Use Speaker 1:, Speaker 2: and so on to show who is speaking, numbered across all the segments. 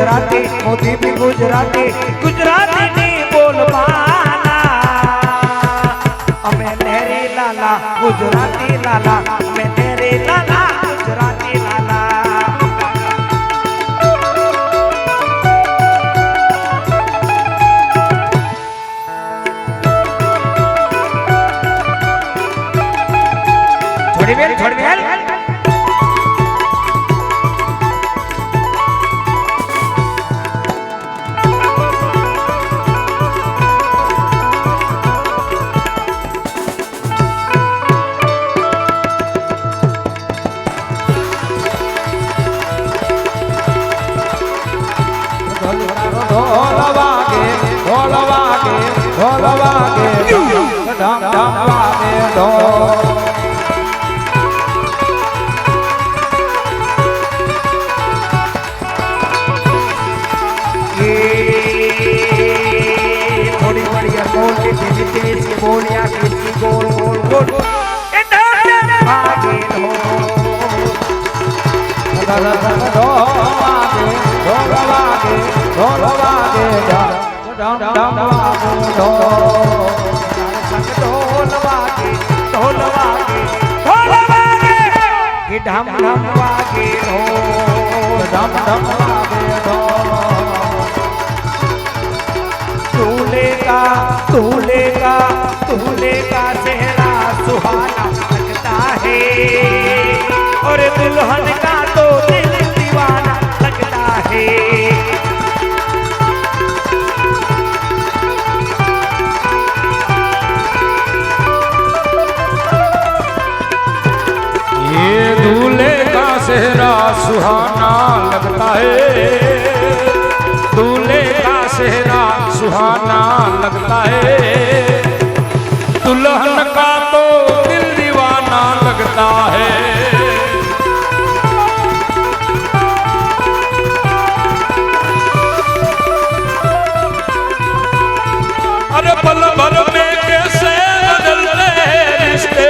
Speaker 1: गुजराती मोदी भी गुजराती गुजराती नहीं बोल पाना हमें तेरे लाला गुजराती लाला मैं तेरे लाला गुजराती लाला छोड़ी बेल थोड़ी बढ़िया बोल के तेज के बोलिया किसकी गोल गोल गोल आगे हो ढम ढम वागे हो ढम ढम वागे हो तू लेगा सेहरा सुहाना लगता है और दुल्हन का तो दिल दीवाना लगता है
Speaker 2: ये दूल्हे का सेहरा सुहाना लगता है दूल्हे का सेहरा सुहाना लगता है दुल्हन का तो दिल दीवाना लगता है अरे पल भर में कैसे बदलते रिश्ते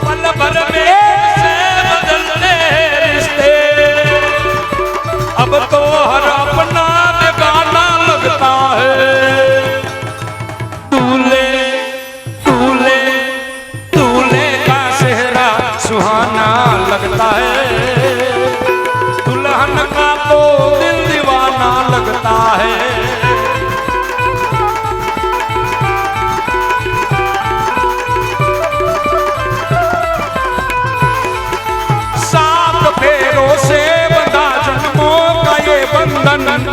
Speaker 2: पल भर में कैसे बदलते रिश्ते अब तो हर अपना बेगाना लगता है दूल्हे का सेहरा सुहाना लगता है दुल्हन का तो दिल दीवाना लगता है सात फेरों से बंधा जन्मों का ये बंधन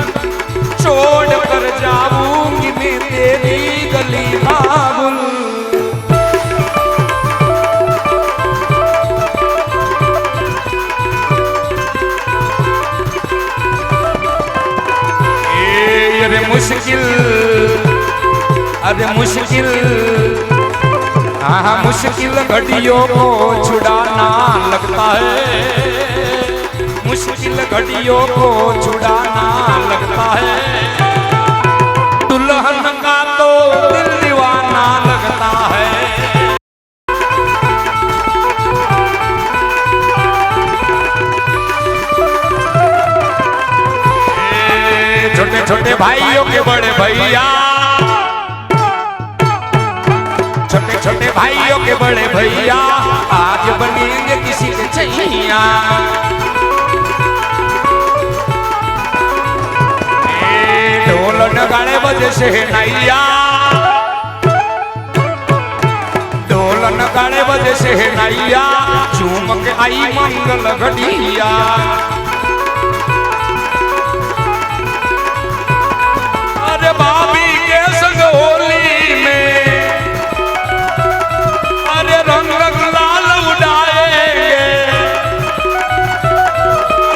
Speaker 2: छोड़ कर जाऊंगी मैं तेरी गली बाबुल अरे मुश्किल हाँ मुश्किल घड़ियों को छुड़ाना लगता है मुश्किल घड़ियों को छुड़ाना लगता है दुल्हन का तो दिल दीवाना लगता है छोटे छोटे भाइयों के बड़े भैया छोटे छोटे भाइयों के बड़े भैया आज बनेंगे किसी के छैया ढोल नगाड़े बजे से नैया ढोल नगाड़े बजे से नैया चूम के आई मंगल घड़िया अरे भाभी के संग होली में अरे रंग लाल उड़ाएंगे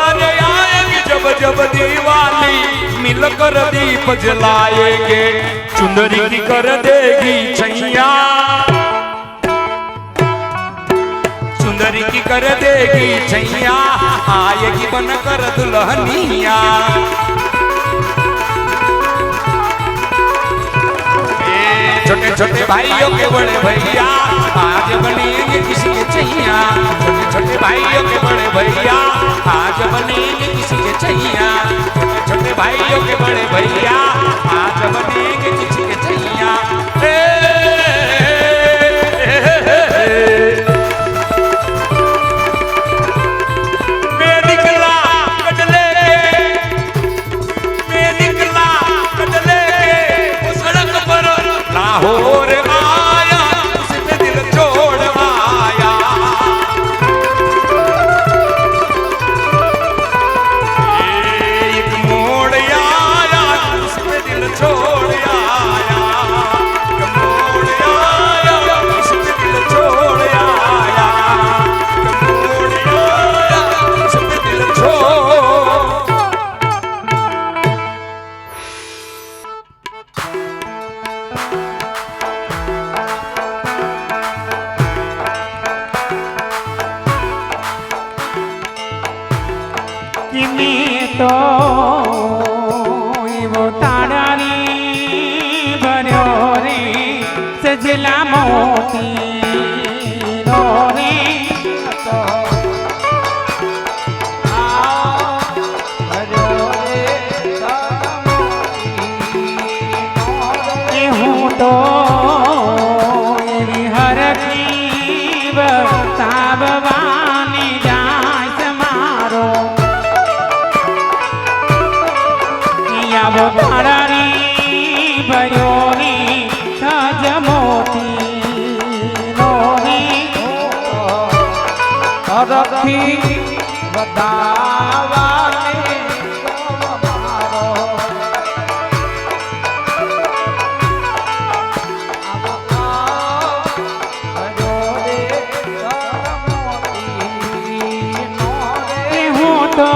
Speaker 2: अरे आएंगे जब जब दिवाली मिलकर दीप जलाएंगे चुंदरी की कर देगी छैया चुंदरी की कर देगी छैया आएगी बनकर दुल्हनिया छोटे छोटे भाइयों के बड़े भैया आज आज बनेंगे किसी के चैया छोटे छोटे भाइयों के बड़े भैया आज बनेंगे किसी के चैया छोटे छोटे भाइयों के बड़े भैया आज बनेंगे किसी के चैया मैं निकला कटले के सड़क पर लाहौर आया उसने दिल छोड़ आया एक मोड़ आया उसने दिल छोड़ आया एक मोड़ आया उसने दिल छोड़ आया एक मोड़ आया उसने दिल छोड़
Speaker 3: તો એવો તાળાની ભર્યો રે સજલા મોતી રો રે હું તો એવી હરકી બતાવવાની જાસ મારો તારાની ભયોની સજ મોતી રોની રખી બતાવાને હું તો